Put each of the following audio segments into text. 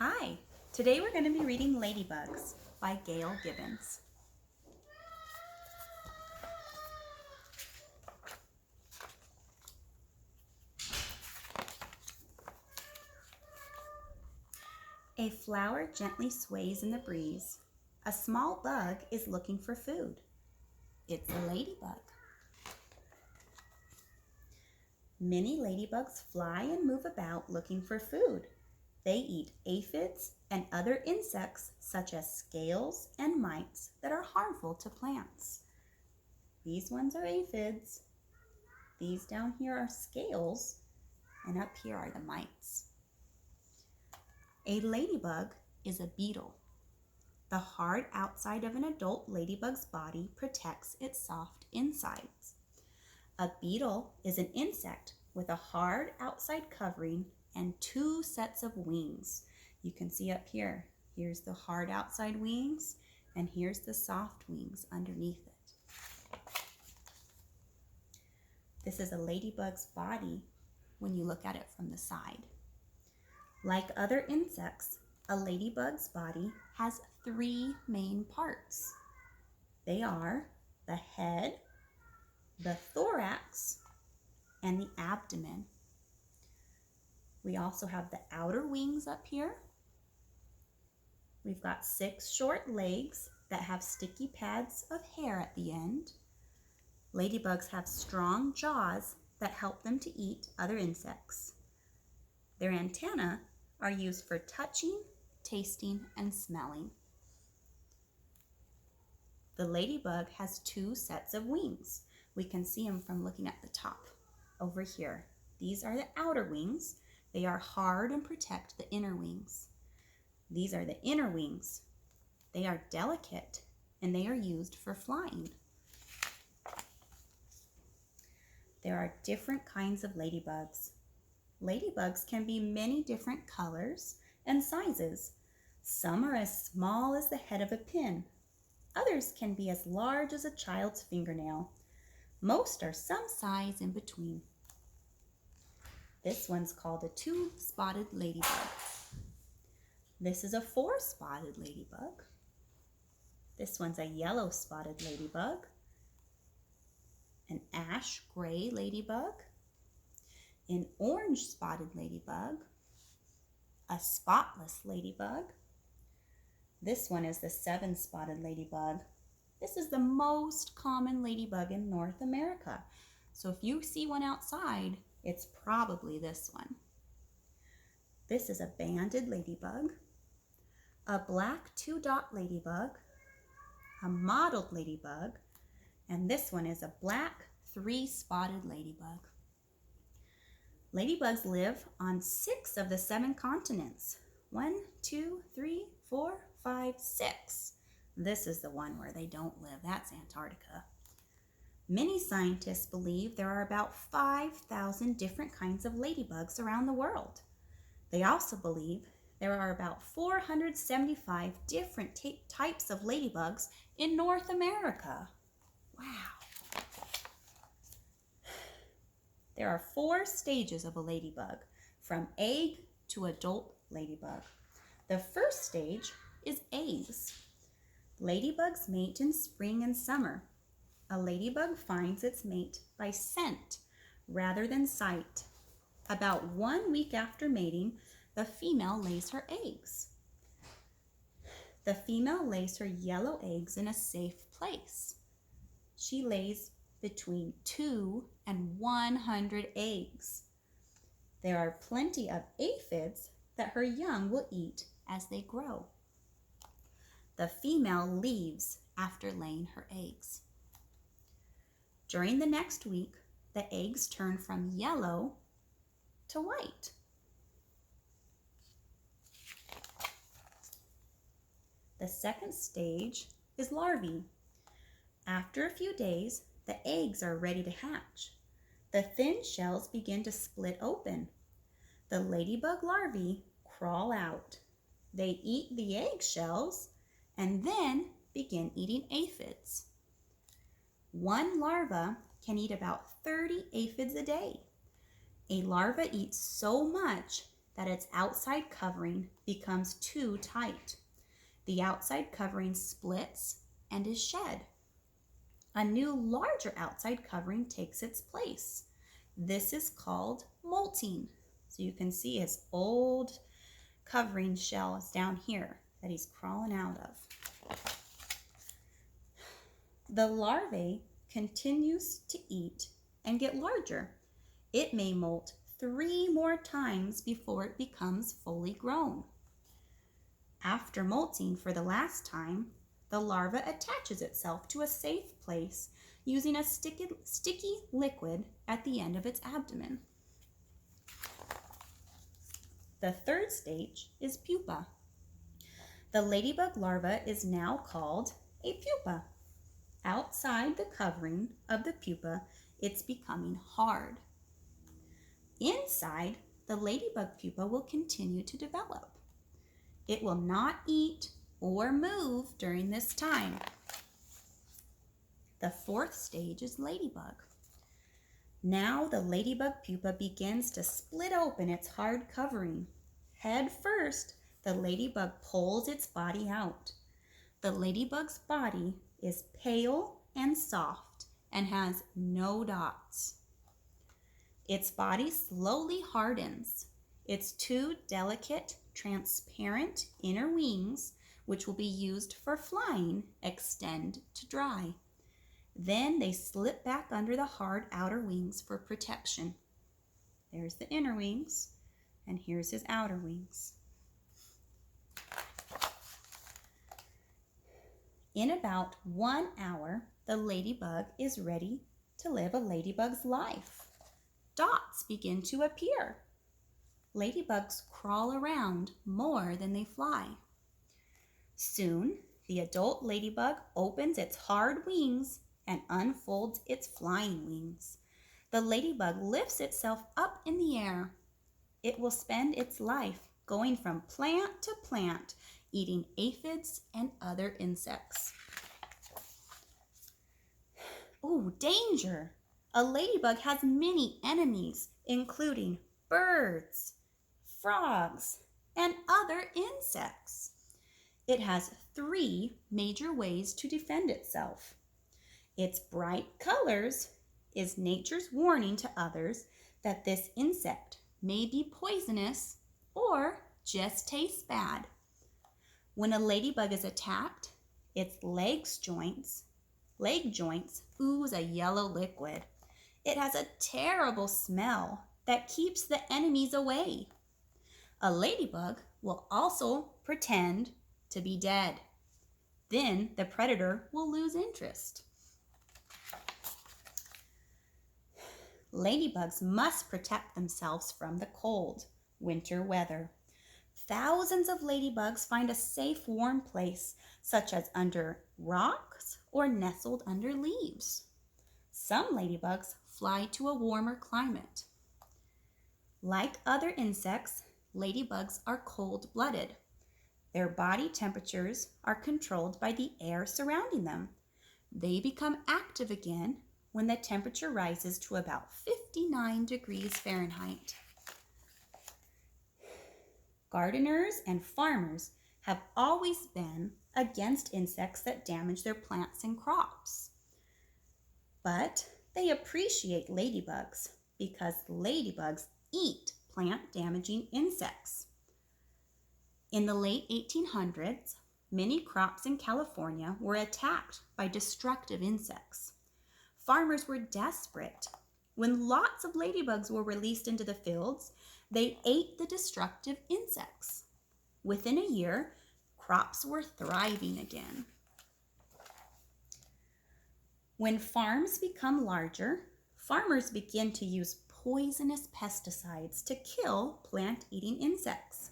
Hi, today we're going to be reading Ladybugs by Gail Gibbons. A flower gently sways in the breeze. A small bug is looking for food. It's a ladybug. Many ladybugs fly and move about looking for food. They eat aphids and other insects such as scales and mites that are harmful to plants. These ones are aphids. These down here are scales, and up here are the mites. A ladybug is a beetle. The hard outside of an adult ladybug's body protects its soft insides. A beetle is an insect with a hard outside covering and two sets of wings. You can see up here, here's the hard outside wings, and here's the soft wings underneath it. This is a ladybug's body when you look at it from the side. Like other insects, a ladybug's body has three main parts. They are the head, the thorax, and the abdomen. We also have the outer wings up here. We've got 6 short legs that have sticky pads of hair at the end. Ladybugs have strong jaws that help them to eat other insects. Their antennae are used for touching, tasting, and smelling. The ladybug has 2 sets of wings. We can see them from looking at the top over here. These are the outer wings. They are hard and protect the inner wings. These are the inner wings. They are delicate and they are used for flying. There are different kinds of ladybugs. Ladybugs can be many different colors and sizes. Some are as small as the head of a pin. Others can be as large as a child's fingernail. Most are some size in between. This one's called a 2-spotted ladybug. This is a 4-spotted ladybug. This one's a yellow-spotted ladybug, an ash gray ladybug, an orange-spotted ladybug, a spotless ladybug. This one is the 7-spotted ladybug. This is the most common ladybug in North America. So if you see one outside, it's probably this one. This is a banded ladybug, a black 2-dot ladybug, a mottled ladybug, and this one is a black 3-spotted ladybug. Ladybugs live on 6 of the 7 continents. 1, 2, 3, 4, 5, 6. This is the one where they don't live. That's Antarctica. Many scientists believe there are about 5,000 different kinds of ladybugs around the world. They also believe there are about 475 different types of ladybugs in North America. Wow. There are 4 stages of a ladybug, from egg to adult ladybug. The first stage is eggs. Ladybugs mate in spring and summer. A ladybug finds its mate by scent rather than sight. About 1 week after mating, the female lays her eggs. The female lays her yellow eggs in a safe place. She lays between 2 and 100 eggs. There are plenty of aphids that her young will eat as they grow. The female leaves after laying her eggs. During the next week, the eggs turn from yellow to white. The second stage is larvae. After a few days, the eggs are ready to hatch. The thin shells begin to split open. The ladybug larvae crawl out. They eat the egg shells and then begin eating aphids. One larva can eat about 30 aphids a day. A larva eats so much that its outside covering becomes too tight. The outside covering splits and is shed. A new, larger outside covering takes its place. This is called molting. So you can see his old covering shell is down here that he's crawling out of. The larvae continues to eat and get larger. It may molt 3 more times before it becomes fully grown. After molting for the last time, the larva attaches itself to a safe place using a sticky liquid at the end of its abdomen. The third stage is pupa. The ladybug larva is now called a pupa. Outside the covering of the pupa, it's becoming hard. Inside, the ladybug pupa will continue to develop. It will not eat or move during this time. The fourth stage is ladybug. Now the ladybug pupa begins to split open its hard covering. Head first, the ladybug pulls its body out. The ladybug's body is pale and soft and has no dots. Its body slowly hardens. Its 2 delicate, transparent inner wings, which will be used for flying, extend to dry. Then they slip back under the hard outer wings for protection. There's the inner wings, and here's his outer wings. In about 1 hour, the ladybug is ready to live a ladybug's life. Dots begin to appear. Ladybugs crawl around more than they fly. Soon, the adult ladybug opens its hard wings and unfolds its flying wings. The ladybug lifts itself up in the air. It will spend its life going from plant to plant, eating aphids and other insects. Oh, danger! A ladybug has many enemies, including birds, frogs, and other insects. It has 3 major ways to defend itself. Its bright colors is nature's warning to others that this insect may be poisonous or just tastes bad. When a ladybug is attacked, its leg joints ooze a yellow liquid. It has a terrible smell that keeps the enemies away. A ladybug will also pretend to be dead. Then the predator will lose interest. Ladybugs must protect themselves from the cold, winter weather. Thousands of ladybugs find a safe, warm place, such as under rocks or nestled under leaves. Some ladybugs fly to a warmer climate. Like other insects, ladybugs are cold-blooded. Their body temperatures are controlled by the air surrounding them. They become active again when the temperature rises to about 59 degrees Fahrenheit. Gardeners and farmers have always been against insects that damage their plants and crops. But they appreciate ladybugs because ladybugs eat plant-damaging insects. In the late 1800s, many crops in California were attacked by destructive insects. Farmers were desperate. When lots of ladybugs were released into the fields, they ate the destructive insects. Within a year, crops were thriving again. When farms become larger, farmers begin to use poisonous pesticides to kill plant-eating insects.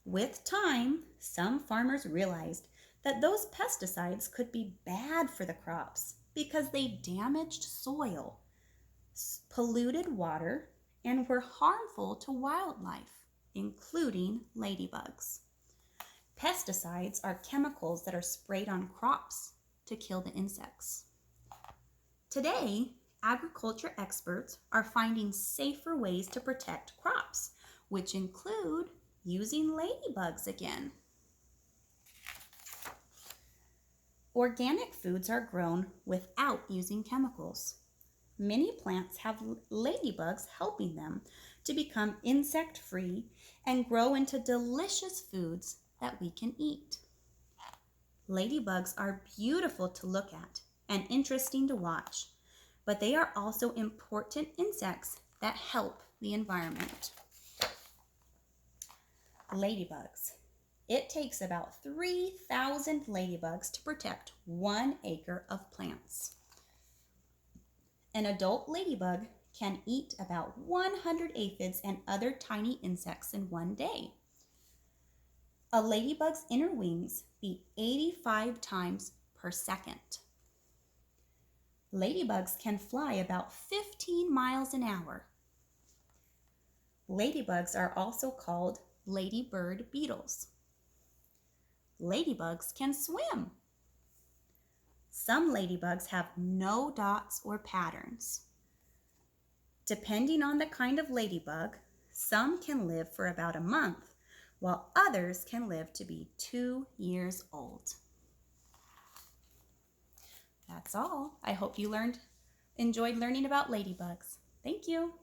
With time, some farmers realized that those pesticides could be bad for the crops because they damaged soil, polluted water, and were harmful to wildlife, including ladybugs. Pesticides are chemicals that are sprayed on crops to kill the insects. Today, agriculture experts are finding safer ways to protect crops which include using ladybugs again. Organic foods are grown without using chemicals. Many plants have ladybugs helping them to become insect-free and grow into delicious foods that we can eat. Ladybugs are beautiful to look at and interesting to watch, but they are also important insects that help the environment. Ladybugs. It takes about 3,000 ladybugs to protect 1 acre of plants. An adult ladybug can eat about 100 aphids and other tiny insects in one day. A ladybug's inner wings beat 85 times per second. Ladybugs can fly about 15 miles an hour. Ladybugs are also called ladybird beetles. Ladybugs can swim. Some ladybugs have no dots or patterns. Depending on the kind of ladybug, some can live for about a month, while others can live to be 2 years old. That's all. I hope you enjoyed learning about ladybugs. Thank you.